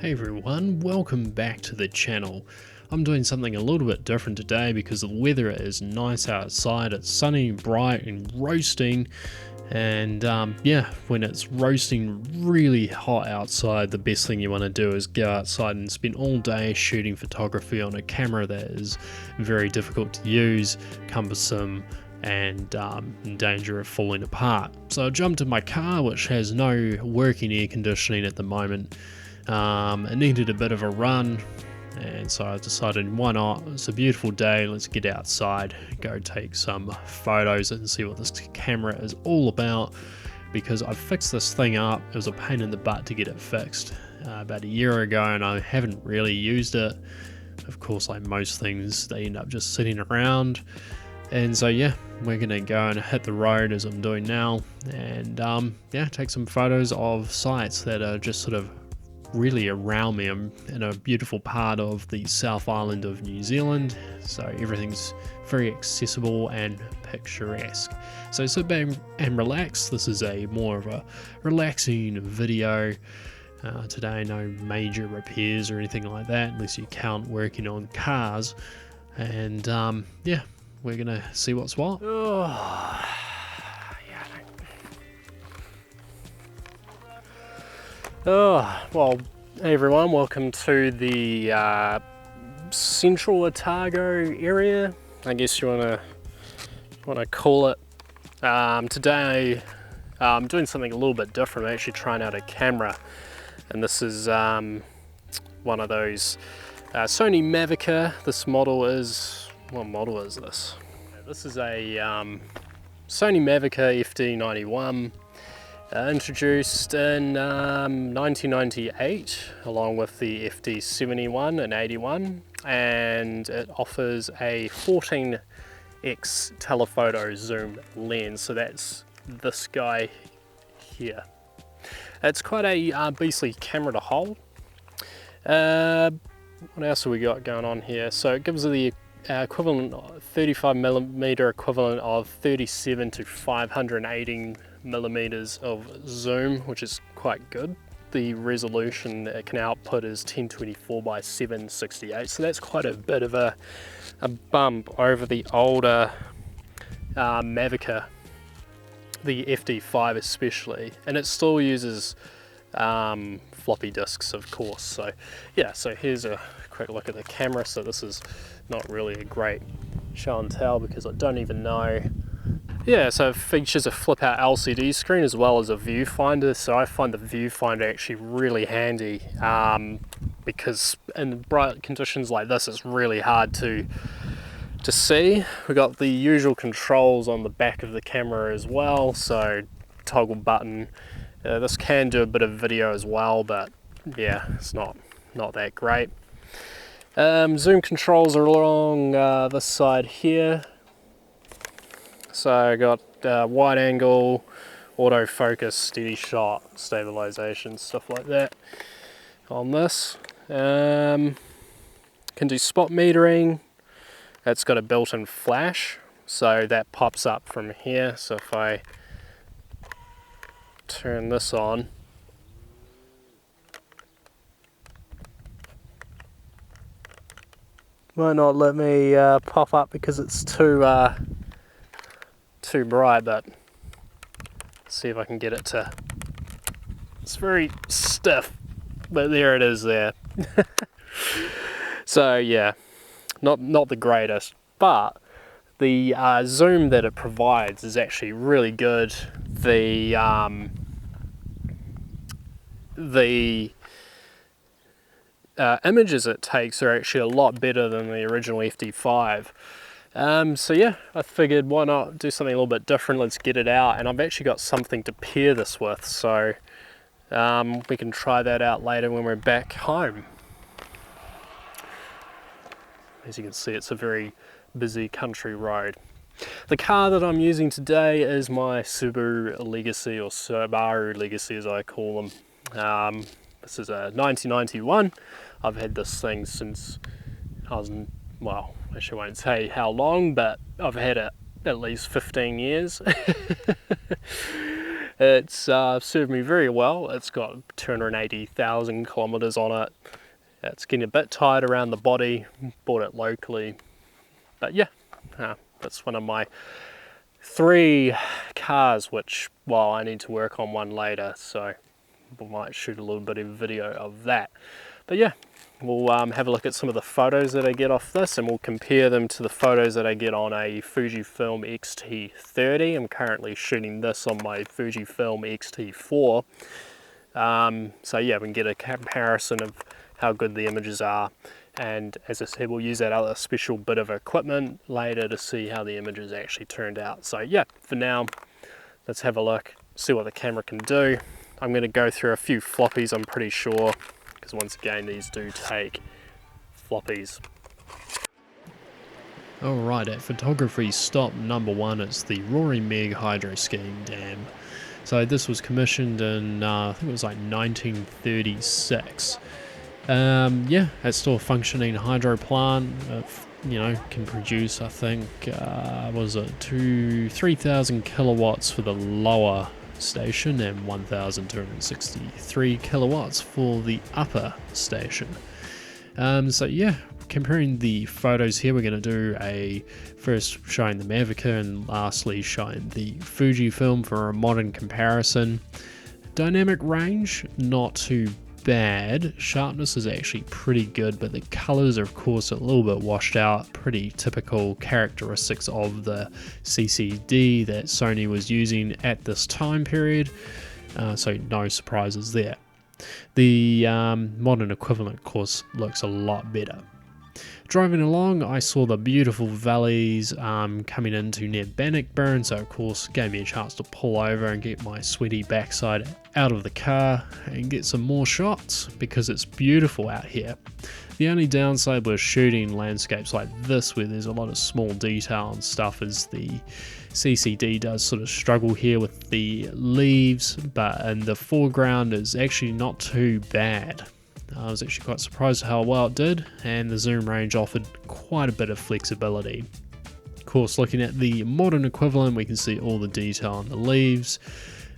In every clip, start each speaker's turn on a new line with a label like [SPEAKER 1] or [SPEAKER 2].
[SPEAKER 1] Hey everyone, welcome back to the channel. I'm doing something a little bit different today because the weather is nice outside. It's sunny, bright and roasting, and yeah, when it's roasting really hot outside, the best thing you want to do is go outside and spend all day shooting photography on a camera that is very difficult to use, cumbersome, and in danger of falling apart. So I jumped in my car, which has no working air conditioning at the moment. It needed a bit of a run, and so I decided, why not? It's a beautiful day, let's get outside, go take some photos and see what this camera is all about, because I fixed this thing up. It was a pain in the butt to get it fixed about a year ago, and I haven't really used it. Of course, like most things, they end up just sitting around. And so yeah, we're gonna go and hit the road as I'm doing now, and yeah, take some photos of sites that are just sort of really around me. I'm in a beautiful part of the South Island of New Zealand, so everything's very accessible and picturesque. So sit back and relax. This is a more of a relaxing video. Today, no major repairs or anything like that, unless you count working on cars. And yeah, we're gonna see what's what. Well, hey everyone, welcome to the Central Otago area, I guess you wanna call it. Today I'm doing something a little bit different. I'm actually trying out a camera, and this is one of those Sony Mavica. This model is, what model is this? This is a Sony Mavica FD91. Introduced in 1998 along with the FD71 and 81, and it offers a 14x telephoto zoom lens, so that's this guy here. It's quite a beastly camera to hold. What else have we got going on here? So it gives the equivalent 35mm equivalent of 37 to 518 millimeters of zoom, which is quite good. The resolution it can output is 1024 by 768, so that's quite a bit of a bump over the older Mavica, the FD5 especially, and it still uses floppy disks, of course. So yeah, so here's a quick look at the camera. So this is not really a great show and tell because I don't even know. Yeah, so it features a flip out LCD screen as well as a viewfinder, so I find the viewfinder actually really handy because in bright conditions like this it's really hard to see. We've got the usual controls on the back of the camera as well, so toggle button. This can do a bit of video as well, but yeah, it's not that great. Zoom controls are along this side here. So I got wide angle, autofocus, steady shot, stabilization, stuff like that on this. Can do spot metering. It's got a built-in flash, so that pops up from here. So if I turn this on, might not let me pop up because it's too bright, but let's see if I can get it to, it's very stiff, but there it is there. So yeah, not the greatest, but the zoom that it provides is actually really good. The images it takes are actually a lot better than the original FD5. So yeah, I figured why not do something a little bit different. Let's get it out, and I've actually got something to pair this with, so we can try that out later when we're back home. As you can see, it's a very busy country road. The car that I'm using today is my Subaru Legacy, or Subaru Legacy as I call them. This is a 1991. I've had this thing since I was in, well, actually I won't say how long, but I've had it at least 15 years. It's served me very well. It's got 280,000 kilometers on it. It's getting a bit tight around the body. Bought it locally, but yeah, that's one of my 3 cars, which, well, I need to work on one later, so we might shoot a little bit of video of that. But yeah, we'll have a look at some of the photos that I get off this, and we'll compare them to the photos that I get on a Fujifilm X-T30. I'm currently shooting this on my Fujifilm X-T4. So yeah, we can get a comparison of how good the images are. And as I said, we'll use that other special bit of equipment later to see how the images actually turned out. So yeah, for now, let's have a look, see what the camera can do. I'm going to go through a few floppies, I'm pretty sure, because once again, these do take floppies. Alright, at photography stop number 1, it's the Rory Meg hydro skiing dam. So this was commissioned in, I think it was like 1936. Yeah, it's still a functioning hydro plant. You know, can produce, I think, was it 3,000 kilowatts for the lower station and 1,263 kilowatts for the upper station. So yeah, comparing the photos here, we're going to do a first showing the Mavica and lastly showing the Fujifilm for a modern comparison. Dynamic range, not too bad. Sharpness is actually pretty good, but the colors are of course a little bit washed out. Pretty typical characteristics of the CCD that Sony was using at this time period, so no surprises there. The modern equivalent of course looks a lot better. Driving along, I saw the beautiful valleys coming into near Bannockburn, so of course gave me a chance to pull over and get my sweaty backside out of the car and get some more shots because it's beautiful out here. The only downside with shooting landscapes like this where there's a lot of small detail and stuff is the CCD does sort of struggle here with the leaves, but in the foreground is actually not too bad. I was actually quite surprised how well it did, and the zoom range offered quite a bit of flexibility. Of course, looking at the modern equivalent, we can see all the detail on the leaves,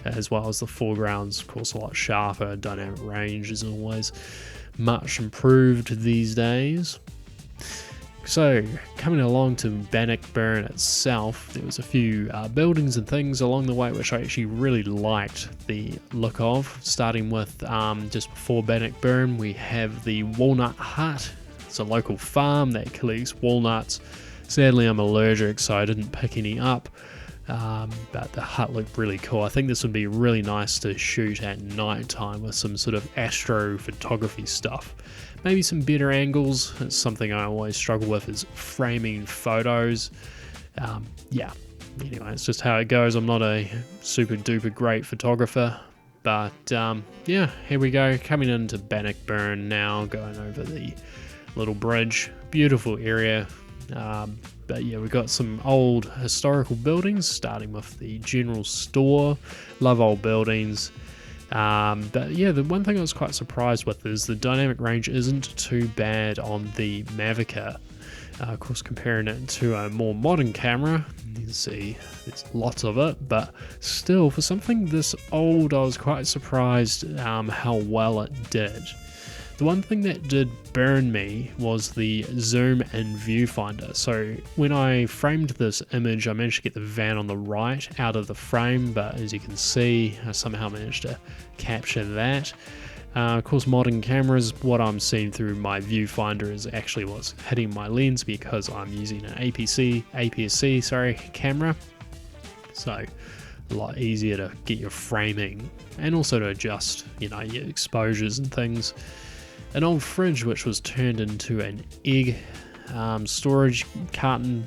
[SPEAKER 1] as well as the foreground's of course a lot sharper. Dynamic range is always much improved these days. So, coming along to Bannockburn itself, there was a few buildings and things along the way which I actually really liked the look of. Starting with just before Bannockburn, we have the Walnut Hut. It's a local farm that collects walnuts. Sadly, I'm allergic, so I didn't pick any up, but the hut looked really cool. I think this would be really nice to shoot at night time with some sort of astrophotography stuff. Maybe some better angles. It's something I always struggle with, is framing photos. Yeah, anyway, it's just how it goes. I'm not a super duper great photographer, but yeah, here we go. Coming into Bannockburn now, going over the little bridge. Beautiful area. But yeah, we've got some old historical buildings, starting with the general store. Love old buildings. But yeah, the one thing I was quite surprised with is the dynamic range isn't too bad on the Mavica. Of course, comparing it to a more modern camera, you can see there's lots of it, but still, for something this old, I was quite surprised how well it did. The one thing that did burn me was the zoom in viewfinder. So when I framed this image, I managed to get the van on the right out of the frame, but as you can see, I somehow managed to capture that. Of course, modern cameras, what I'm seeing through my viewfinder is actually what's hitting my lens because I'm using an APS-C camera. So a lot easier to get your framing and also to adjust, your exposures and things. An old fridge which was turned into an egg storage carton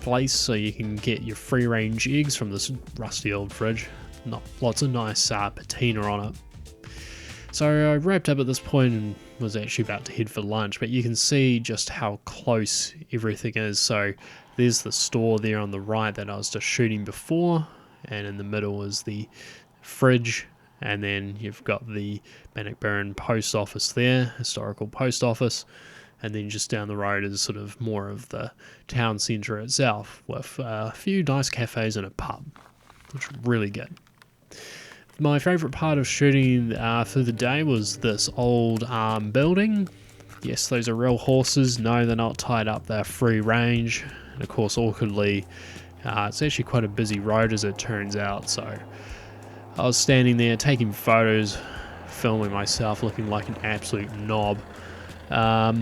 [SPEAKER 1] place, so you can get your free range eggs from this rusty old fridge. Lots of nice patina on it. So I wrapped up at this point and was actually about to head for lunch, but you can see just how close everything is. So there's the store there on the right that I was just shooting before, and in the middle is the fridge. And then you've got the Bannockburn post office there, historical post office, and then just down the road is sort of more of the town centre itself with a few nice cafes and a pub, which is really good. My favourite part of shooting for the day was this old building. Yes, those are real horses. No, they're not tied up, they're free range. And of course, awkwardly, it's actually quite a busy road as it turns out. So I was standing there taking photos, filming myself looking like an absolute knob. Yeah,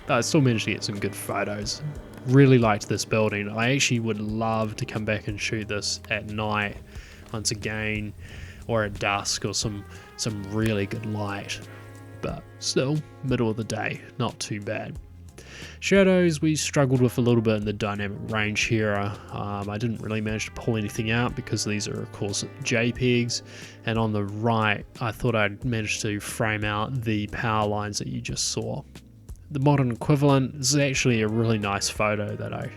[SPEAKER 1] but I still managed to get some good photos. Really liked this building. I actually would love to come back and shoot this at night once again, or at dusk, or some really good light, but still middle of the day, not too bad. Shadows we struggled with a little bit in the dynamic range here. I didn't really manage to pull anything out because these are of course JPEGs, and on the right I thought I'd managed to frame out the power lines that you just saw. The modern equivalent is actually a really nice photo that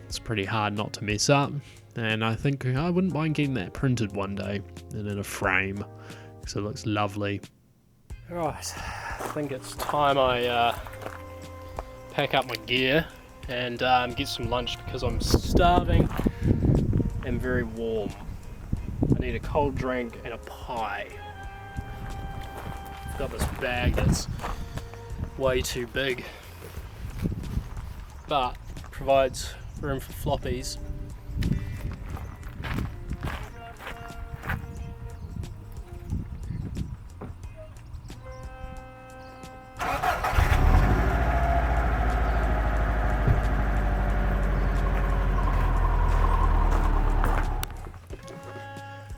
[SPEAKER 1] it's pretty hard not to mess up, and I think I wouldn't mind getting that printed one day and in a frame because it looks lovely. Right, I think it's time I pack up my gear and get some lunch because I'm starving and very warm. I need a cold drink and a pie. I've got this bag that's way too big, but provides room for floppies.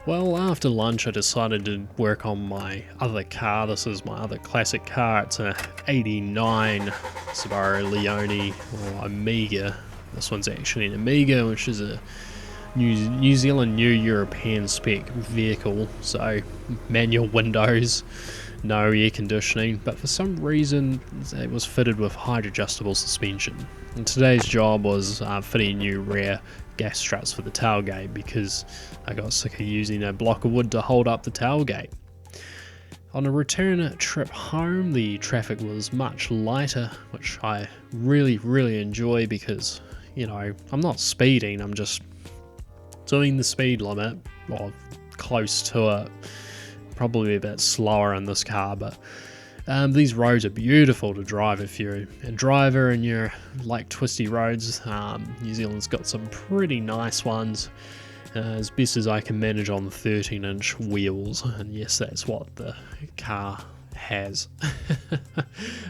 [SPEAKER 1] Well, after lunch I decided to work on my other car. This is my other classic car. It's a 89 Subaru Leone or Amiga. This one's actually an Amiga, which is a New Zealand New European spec vehicle. So manual windows, no air conditioning, but for some reason it was fitted with height adjustable suspension. And today's job was fitting new rear gas struts for the tailgate because I got sick of using a block of wood to hold up the tailgate. On a return trip home, the traffic was much lighter, which I really enjoy because, you know, I'm not speeding, I'm just doing the speed limit, or close to it, probably a bit slower in this car, but these roads are beautiful to drive if you're a driver and you like twisty roads. New Zealand's got some pretty nice ones, as best as I can manage on 13-inch wheels, and yes, that's what the car has.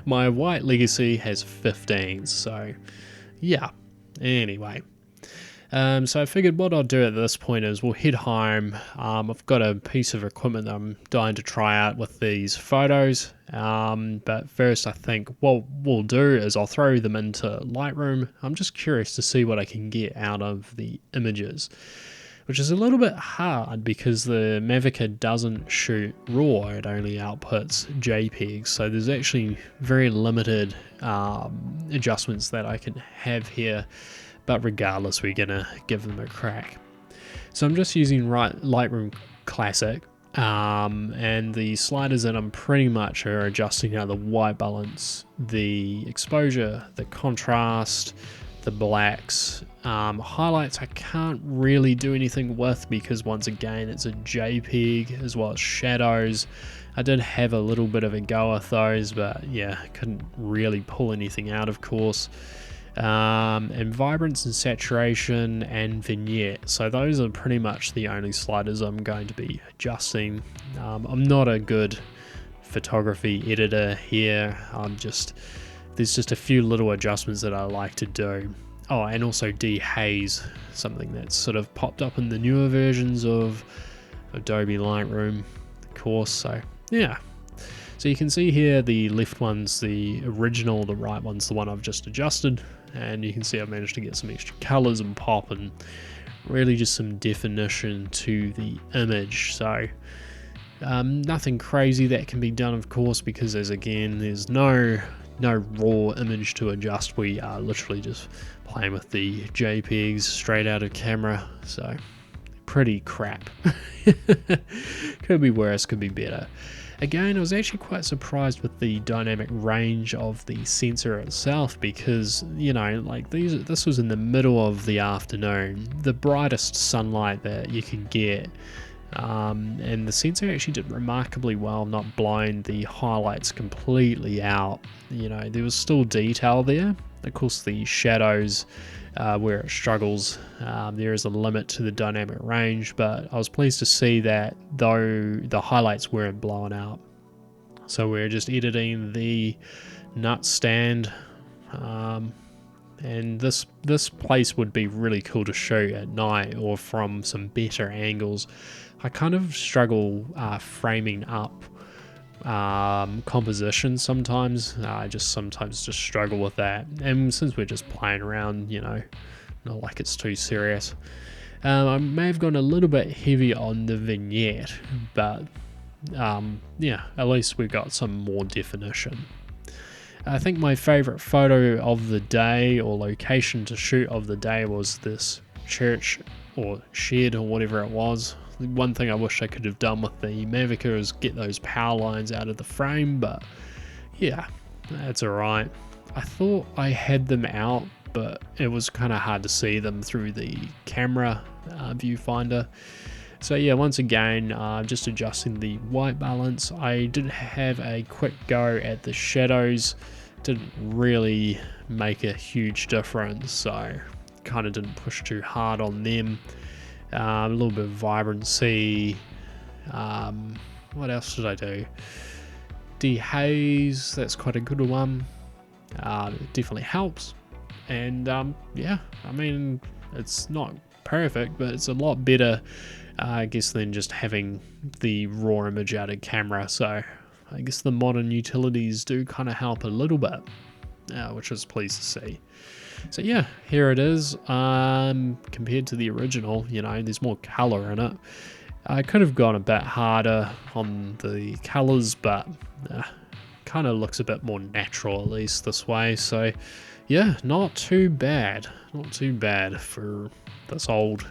[SPEAKER 1] My white Legacy has 15s, so yeah, anyway. So I figured what I'll do at this point is we'll head home. I've got a piece of equipment that I'm dying to try out with these photos, but first I think what we'll do is I'll throw them into Lightroom. I'm just curious to see what I can get out of the images, which is a little bit hard because the Mavica doesn't shoot RAW, it only outputs JPEGs, so there's actually very limited adjustments that I can have here. But regardless, we're gonna give them a crack. So I'm just using Lightroom Classic, and the sliders that I'm pretty much are adjusting out the white balance, the exposure, the contrast, the blacks. Highlights I can't really do anything with because once again it's a JPEG, as well as shadows. I did have a little bit of a go with those, but yeah, couldn't really pull anything out, of course. And vibrance and saturation and vignette, so those are pretty much the only sliders I'm going to be adjusting. I'm not a good photography editor here. There's just a few little adjustments that I like to do. Oh, and also dehaze, something that's sort of popped up in the newer versions of Adobe Lightroom, of course. So yeah, so you can see here the left one's the original, the right one's the one I've just adjusted, and you can see I've managed to get some extra colors and pop and really just some definition to the image. So nothing crazy that can be done, of course, because there's no raw image to adjust. We are literally just playing with the JPEGs straight out of camera, so pretty crap. Could be worse, could be better. Again, I was actually quite surprised with the dynamic range of the sensor itself, because, you know, like this was in the middle of the afternoon, the brightest sunlight that you can get, and the sensor actually did remarkably well not blowing the highlights completely out. You know, there was still detail there. Of course, the shadows, where it struggles, there is a limit to the dynamic range, but I was pleased to see that though the highlights weren't blown out. So we're just editing the nut stand, and this place would be really cool to shoot at night or from some better angles. I kind of struggle framing up composition sometimes. I just sometimes struggle with that, and since we're just playing around, you know, not like it's too serious. I may have gone a little bit heavy on the vignette, but yeah, at least we got some more definition. I think my favorite photo of the day, or location to shoot of the day, was this church or shed or whatever it was. One thing I wish I could have done with the Mavica is get those power lines out of the frame, but yeah, that's alright. I thought I had them out, but it was kind of hard to see them through the camera viewfinder. So yeah, once again, just adjusting the white balance. I did have a quick go at the shadows, didn't really make a huge difference, so kind of didn't push too hard on them. A little bit of vibrancy. What else did I do? Dehaze, that's quite a good one. It definitely helps. And yeah, I mean, it's not perfect, but it's a lot better, I guess, than just having the raw image out of camera. So I guess the modern utilities do kind of help a little bit, which I was pleased to see. So yeah, here it is. Compared to the original, you know, there's more color in it. I could have gone a bit harder on the colors, but kind of looks a bit more natural, at least this way. So yeah, not too bad. Not too bad for this old,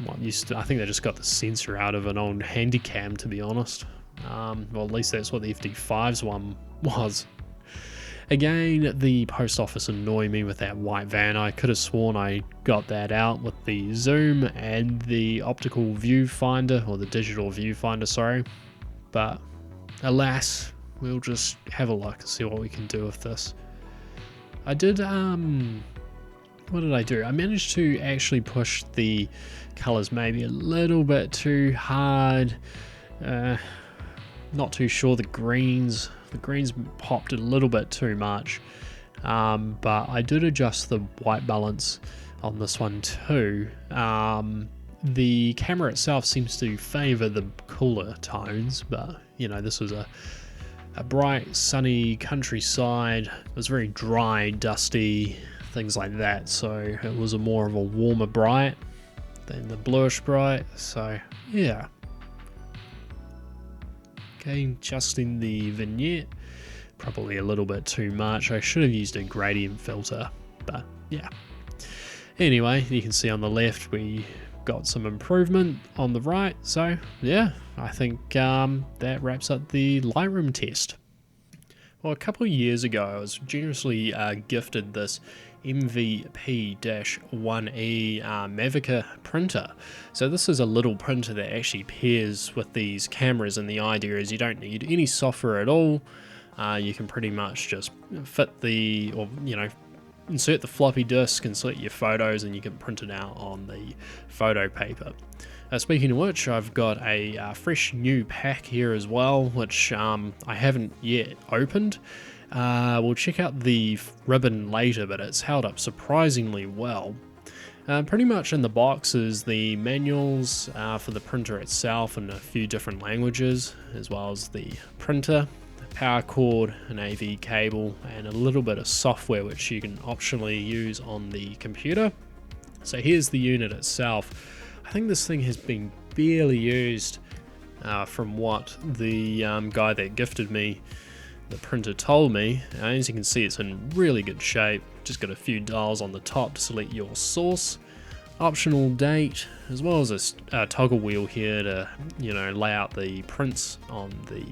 [SPEAKER 1] what used to, I think they just got the sensor out of an old Handycam, to be honest. Well, at least that's what the FD5's one was. Again, the post office annoyed me with that white van. I could have sworn I got that out with the zoom and the optical viewfinder, or the digital viewfinder, sorry. But alas, we'll just have a look and see what we can do with this. I did, what did I do? I managed to actually push the colors maybe a little bit too hard. Not too sure. The greens popped a little bit too much, but I did adjust the white balance on this one too. The camera itself seems to favor the cooler tones, but you know, this was a bright sunny countryside. It was very dry, dusty, things like that, so it was more of a warmer bright than the bluish bright. So yeah. Okay, adjusting the vignette, probably a little bit too much. I should have used a gradient filter, but yeah. Anyway, you can see on the left we got some improvement on the right, so yeah, I think that wraps up the Lightroom test. Well, a couple of years ago I was generously gifted this MVP-1E Mavica printer. So this is a little printer that actually pairs with these cameras, and the idea is you don't need any software at all. You can pretty much just fit insert the floppy disk and select your photos, and you can print it out on the photo paper. Speaking of which, I've got a fresh new pack here as well, which I haven't yet opened. We'll check out the ribbon later, but it's held up surprisingly well. Pretty much in the box is the manuals for the printer itself in a few different languages, as well as the printer, power cord, an AV cable, and a little bit of software which you can optionally use on the computer. So here's the unit itself. I think this thing has been barely used from what the guy that gifted me the printer told me. As you can see, it's in really good shape. Just got a few dials on the top to select your source, optional date, as well as a toggle wheel here to lay out the prints on the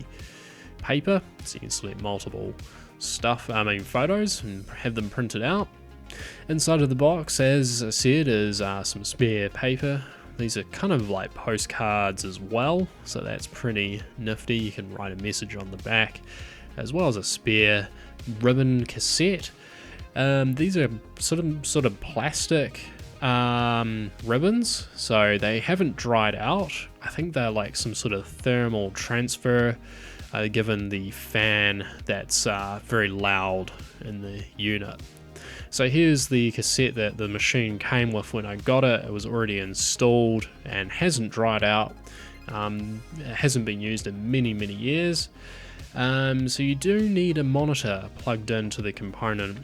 [SPEAKER 1] paper, so you can select multiple photos and have them printed out. Inside of the box, as I said, is some spare paper. These are kind of like postcards as well, so that's pretty nifty. You can write a message on the back, as well as a spare ribbon cassette. These are sort of plastic ribbons, so they haven't dried out. I think they're like some sort of thermal transfer, given the fan that's very loud in the unit. So here's the cassette that the machine came with when I got it. It was already installed and hasn't dried out. It hasn't been used in many years. So you do need a monitor plugged into the component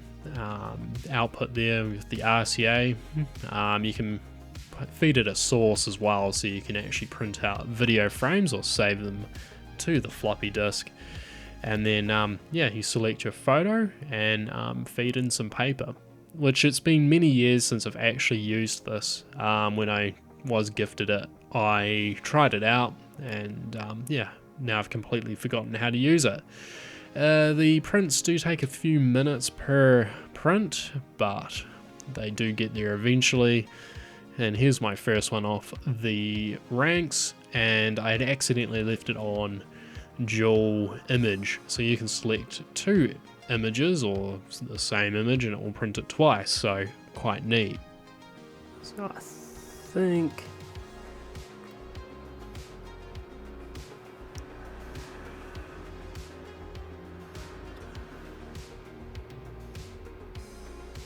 [SPEAKER 1] output there with the RCA. You can feed it a source as well, so you can actually print out video frames or save them to the floppy disk. And then you select your photo and feed in some paper, which it's been many years since I've actually used this. When I was gifted it, I tried it out, and now I've completely forgotten how to use it. The prints do take a few minutes per print, but they do get there eventually. And here's my first one off the ranks, and I had accidentally left it on dual image, so you can select two images or the same image and it will print it twice, so quite neat. So I think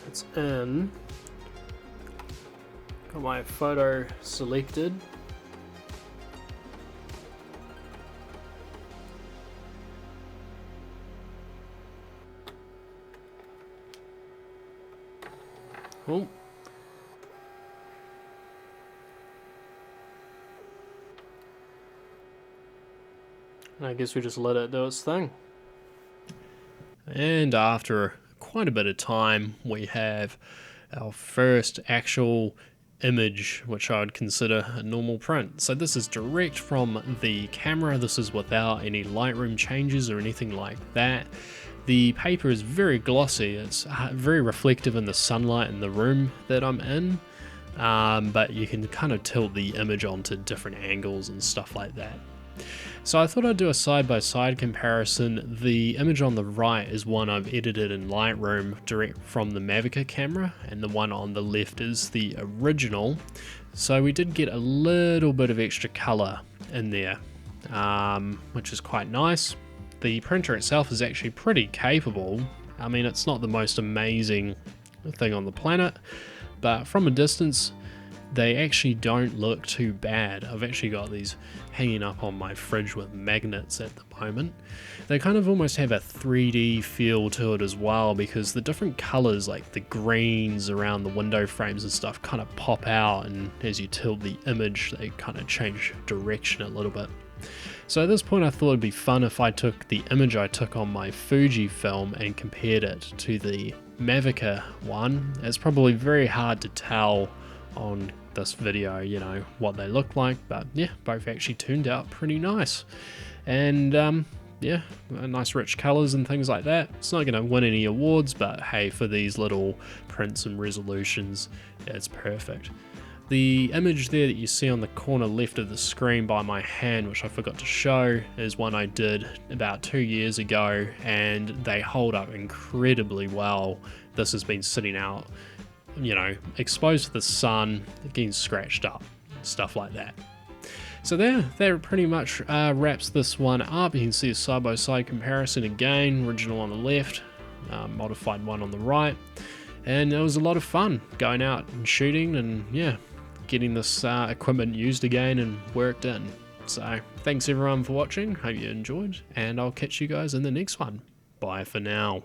[SPEAKER 1] it's in. Got my photo selected. Oh. I guess we just let it do its thing. And after quite a bit of time, we have our first actual image, which I would consider a normal print. So this is direct from the camera. This is without any Lightroom changes or anything like that. The paper is very glossy. It's very reflective in the sunlight in the room that I'm in, but you can kind of tilt the image onto different angles and stuff like that. So I thought I'd do a side-by-side comparison. The image on the right is one I've edited in Lightroom direct from the Mavica camera, and the one on the left is the original. So we did get a little bit of extra color in there, which is quite nice. The printer itself is actually pretty capable. I mean, it's not the most amazing thing on the planet, but from a distance, they actually don't look too bad. I've actually got these hanging up on my fridge with magnets at the moment. They kind of almost have a 3D feel to it as well, because the different colors, like the greens around the window frames and stuff, kind of pop out, and as you tilt the image, they kind of change direction a little bit. So at this point I thought it'd be fun if I took the image I took on my Fuji film and compared it to the Mavica one. It's probably very hard to tell on this video, you know, what they look like, but yeah, both actually turned out pretty nice. And yeah, nice rich colors and things like that. It's not going to win any awards, but hey, for these little prints and resolutions, it's perfect. The image there that you see on the corner left of the screen by my hand, which I forgot to show, is one I did about 2 years ago, and they hold up incredibly well. This has been sitting out, you know, exposed to the sun, getting scratched up, stuff like that. So that pretty much wraps this one up. You can see a side-by-side comparison again, original on the left, modified one on the right, and it was a lot of fun going out and shooting and yeah, getting this equipment used again and worked in. So thanks everyone for watching, hope you enjoyed, and I'll catch you guys in the next one. Bye for now.